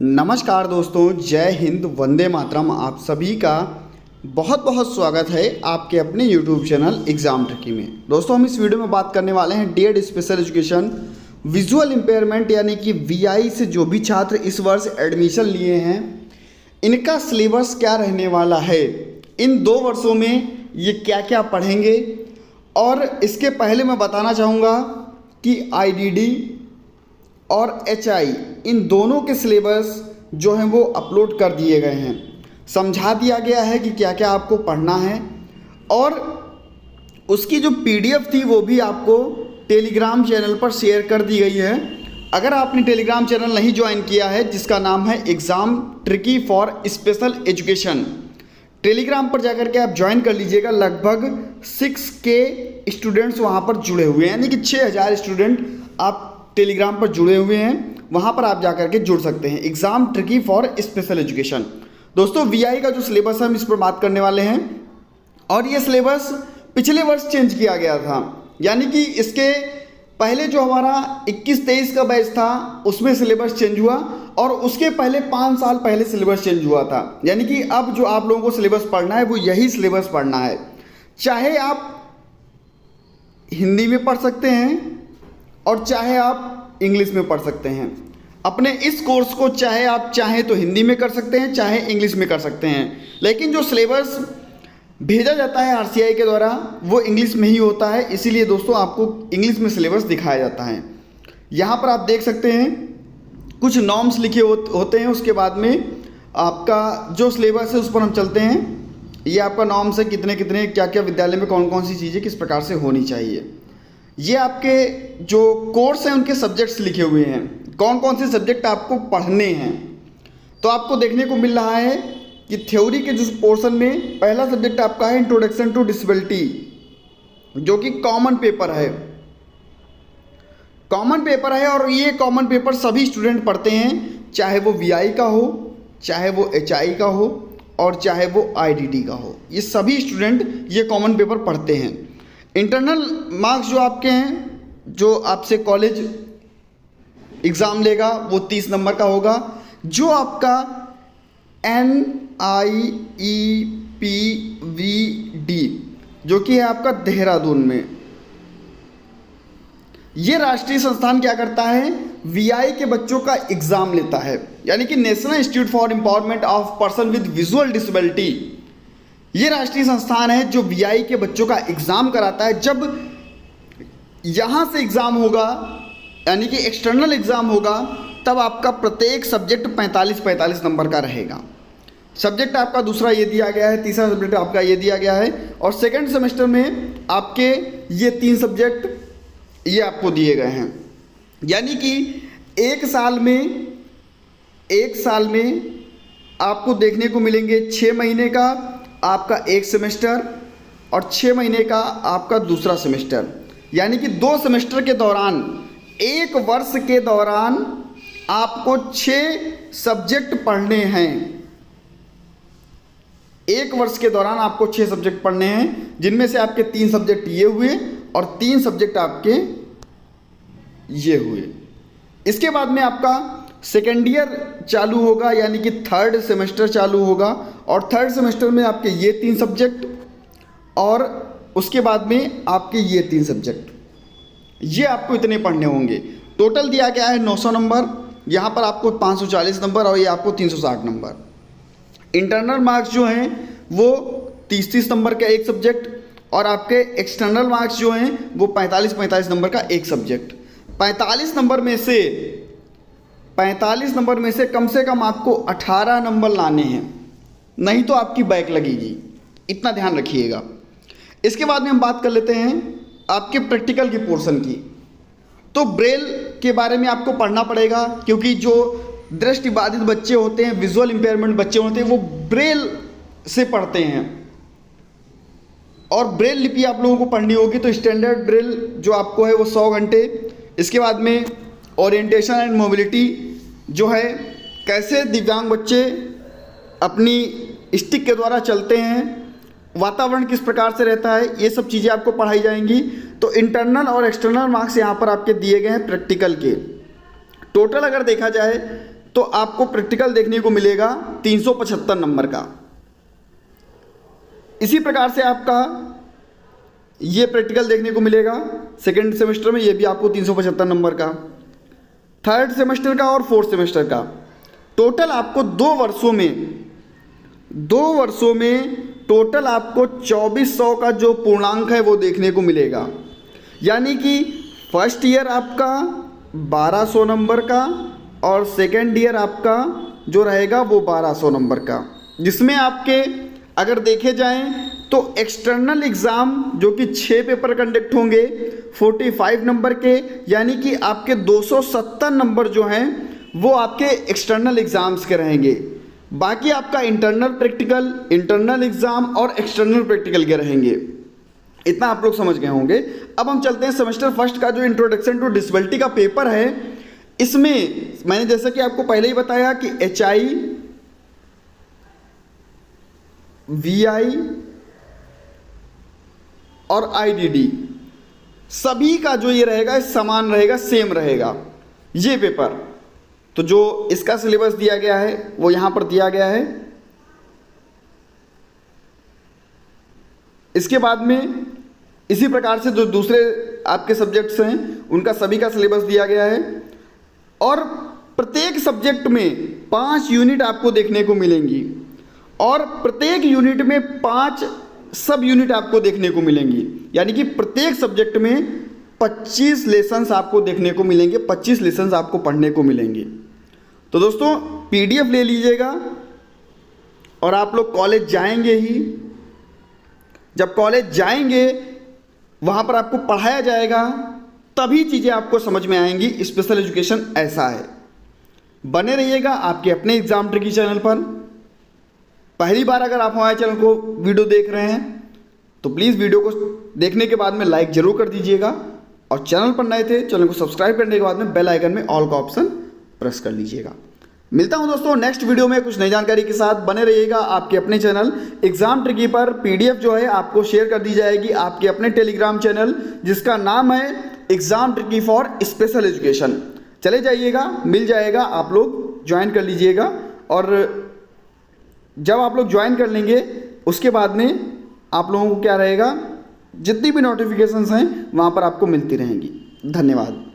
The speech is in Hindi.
नमस्कार दोस्तों, जय हिंद, वंदे मातरम। आप सभी का बहुत बहुत स्वागत है आपके अपने YouTube चैनल एग्ज़ाम ट्रिकी में। दोस्तों, हम इस वीडियो में बात करने वाले हैं DEd special education visual impairment यानी कि VI से जो भी छात्र इस वर्ष एडमिशन लिए हैं, इनका सिलेबस क्या रहने वाला है, इन 2 वर्षों में ये क्या क्या पढ़ेंगे। और इसके पहले मैं बताना चाहूँगा कि IDD और HI इन दोनों के सिलेबस जो हैं वो अपलोड कर दिए गए हैं। समझा दिया गया है कि क्या क्या आपको पढ़ना है, और उसकी जो PDF थी वो भी आपको टेलीग्राम चैनल पर शेयर कर दी गई है। अगर आपने टेलीग्राम चैनल नहीं ज्वाइन किया है, जिसका नाम है exam tricky for special education, Telegram पर जाकर के आप ज्वाइन कर लीजिएगा। लगभग 6K स्टूडेंट्स वहाँ पर जुड़े हुए हैं, यानी कि 6000 स्टूडेंट आप टेलीग्राम पर जुड़े हुए हैं। वहाँ पर आप जाकर के जुड़ सकते हैं। Exam tricky for special education. दोस्तों, VI का जो सिलेबस है हम इस पर बात करने वाले हैं, और ये सिलेबस पिछले वर्ष चेंज किया गया था। यानी कि इसके पहले जो हमारा 21-23 का बैच था उसमें सिलेबस चेंज हुआ, और उसके पहले 5 साल पहले सिलेबस चेंज हुआ था। यानी कि अब जो आप लोगों को सिलेबस पढ़ना है वो यही सिलेबस पढ़ना है। चाहे आप हिंदी में पढ़ सकते हैं और चाहे आप इंग्लिश में पढ़ सकते हैं। अपने इस कोर्स को चाहे आप चाहें तो हिंदी में कर सकते हैं, चाहे इंग्लिश में कर सकते हैं, लेकिन जो सिलेबस भेजा जाता है RCI के द्वारा वो इंग्लिश में ही होता है। इसीलिए दोस्तों आपको इंग्लिश में सिलेबस दिखाया जाता है। यहाँ पर आप देख सकते हैं कुछ नॉर्म्स लिखे होते हैं। उसके बाद में आपका जो सिलेबस है उस पर हम चलते हैं। ये आपका नॉर्म्स है, कितने कितने क्या क्या विद्यालय में कौन कौन सी चीज़ें किस प्रकार से होनी चाहिए। ये आपके जो कोर्स हैं उनके सब्जेक्ट्स लिखे हुए हैं, कौन कौन से सब्जेक्ट आपको पढ़ने हैं। तो आपको देखने को मिल रहा है कि थ्योरी के जो पोर्शन में पहला सब्जेक्ट आपका है इंट्रोडक्शन टू डिसेबिलिटी, जो कि कॉमन पेपर है। और ये कॉमन पेपर सभी स्टूडेंट पढ़ते हैं, चाहे वो VI का हो, चाहे वो HI का हो, और चाहे वो IDD का हो। ये सभी स्टूडेंट ये कॉमन पेपर पढ़ते हैं। इंटरनल मार्क्स जो आपके हैं, जो आपसे कॉलेज एग्ज़ाम लेगा, वो 30 नंबर का होगा। जो आपका NIEPVD जो कि है आपका देहरादून में, ये राष्ट्रीय संस्थान क्या करता है, VI के बच्चों का एग्ज़ाम लेता है। यानी कि national institute for empowerment of person with visual disability, ये राष्ट्रीय संस्थान है जो VI के बच्चों का एग्ज़ाम कराता है। जब यहाँ से एग्ज़ाम होगा, यानी कि एक्सटर्नल एग्ज़ाम होगा, तब आपका प्रत्येक सब्जेक्ट 45-45 नंबर का रहेगा। सब्जेक्ट आपका दूसरा ये दिया गया है, तीसरा सब्जेक्ट आपका ये दिया गया है, और सेकंड सेमेस्टर में आपके ये 3 सब्जेक्ट ये आपको दिए गए हैं। यानी कि एक साल में आपको देखने को मिलेंगे 6 महीने का आपका एक सेमेस्टर और 6 महीने का आपका दूसरा सेमेस्टर। यानी कि 2 सेमेस्टर के दौरान, 1 वर्ष के दौरान आपको 6 सब्जेक्ट पढ़ने हैं। 1 वर्ष के दौरान आपको 6 सब्जेक्ट पढ़ने हैं, जिनमें से आपके 3 सब्जेक्ट ये हुए और 3 सब्जेक्ट आपके ये हुए। इसके बाद में आपका सेकेंड ईयर चालू होगा, यानी कि 3rd सेमेस्टर चालू होगा, और 3rd सेमेस्टर में आपके ये 3 सब्जेक्ट और उसके बाद में आपके ये 3 सब्जेक्ट, ये आपको इतने पढ़ने होंगे। टोटल दिया गया है 900 नंबर, यहाँ पर आपको 540 नंबर और ये आपको 360 नंबर। इंटरनल मार्क्स जो हैं वो 30-30 नंबर का एक सब्जेक्ट, और आपके एक्सटर्नल मार्क्स जो हैं वो 45-45 नंबर का एक सब्जेक्ट। 45 नंबर में से कम आपको 18 नंबर लाने हैं, नहीं तो आपकी बैक लगेगी, इतना ध्यान रखिएगा। इसके बाद में हम बात कर लेते हैं आपके प्रैक्टिकल के पोर्शन की। तो ब्रेल के बारे में आपको पढ़ना पड़ेगा, क्योंकि जो दृष्टिबाधित बच्चे होते हैं, विजुअल इम्पेयरमेंट बच्चे होते हैं, वो ब्रेल से पढ़ते हैं, और ब्रेल लिपि आप लोगों को पढ़नी होगी। तो स्टैंडर्ड ब्रेल जो आपको है वो 100 घंटे। इसके बाद में ओरिएंटेशन एंड मोबिलिटी जो है, कैसे दिव्यांग बच्चे अपनी स्टिक के द्वारा चलते हैं, वातावरण किस प्रकार से रहता है, ये सब चीज़ें आपको पढ़ाई जाएंगी। तो इंटरनल और एक्सटर्नल मार्क्स यहाँ पर आपके दिए गए हैं प्रैक्टिकल के। टोटल अगर देखा जाए तो आपको प्रैक्टिकल देखने को मिलेगा 375 नंबर का। इसी प्रकार से आपका ये प्रैक्टिकल देखने को मिलेगा सेकेंड सेमेस्टर में, ये भी आपको 375 नंबर का। थर्ड सेमेस्टर का और फोर्थ सेमेस्टर का टोटल आपको 2 वर्षों में टोटल आपको 2400 का जो पूर्णांक है वो देखने को मिलेगा। यानी कि फर्स्ट ईयर आपका 1200 नंबर का और सेकेंड ईयर आपका जो रहेगा वो 1200 नंबर का, जिसमें आपके अगर देखे जाएं तो एक्सटर्नल एग्ज़ाम जो कि 6 पेपर कंडक्ट होंगे 45 नंबर के, यानी कि आपके 270 नंबर जो हैं वो आपके एक्सटर्नल एग्ज़ाम्स के रहेंगे। बाकी आपका इंटरनल प्रैक्टिकल, इंटरनल एग्ज़ाम और एक्सटर्नल प्रैक्टिकल के रहेंगे। इतना आप लोग समझ गए होंगे। अब हम चलते हैं सेमेस्टर फर्स्ट का जो इंट्रोडक्शन टू डिसेबिलिटी का पेपर है। इसमें मैंने जैसा कि आपको पहले ही बताया कि HI, VI और IDD सभी का जो ये रहेगा समान रहेगा, सेम रहेगा ये पेपर। तो जो इसका सिलेबस दिया गया है वो यहाँ पर दिया गया है। इसके बाद में इसी प्रकार से जो दूसरे आपके सब्जेक्ट्स हैं उनका सभी का सिलेबस दिया गया है और प्रत्येक सब्जेक्ट में 5 यूनिट आपको देखने को मिलेंगी और प्रत्येक यूनिट में 5 सब यूनिट आपको देखने को मिलेंगी। यानी कि प्रत्येक सब्जेक्ट में 25 लेसन्स आपको देखने को मिलेंगे, 25 लेसन्स आपको पढ़ने को मिलेंगे। तो दोस्तों PDF ले लीजिएगा और आप लोग कॉलेज जाएंगे ही। जब कॉलेज जाएंगे वहाँ पर आपको पढ़ाया जाएगा, तभी चीज़ें आपको समझ में आएंगी। स्पेशल एजुकेशन ऐसा है। बने रहिएगा आपके अपने एग्जाम ट्रिकी चैनल पर। पहली बार अगर आप हमारे चैनल को वीडियो देख रहे हैं तो प्लीज़ वीडियो को देखने के बाद में लाइक ज़रूर कर दीजिएगा और चैनल पर नए थे चैनल को सब्सक्राइब करने के बाद में बेल आइकन में ऑल का ऑप्शन प्रेस कर लीजिएगा। मिलता हूं दोस्तों नेक्स्ट वीडियो में कुछ नई जानकारी के साथ। बने रहिएगा आपके अपने चैनल एग्जाम ट्रिकी पर। PDF जो है आपको शेयर कर दी जाएगी आपके अपने टेलीग्राम चैनल जिसका नाम है exam tricky for special education. चले जाइएगा, मिल जाएगा, आप लोग ज्वाइन कर लीजिएगा और जब आप लोग ज्वाइन कर लेंगे उसके बाद में आप लोगों को क्या रहेगा, जितनी भी नोटिफिकेशंस हैं वहाँ पर आपको मिलती रहेंगी। धन्यवाद।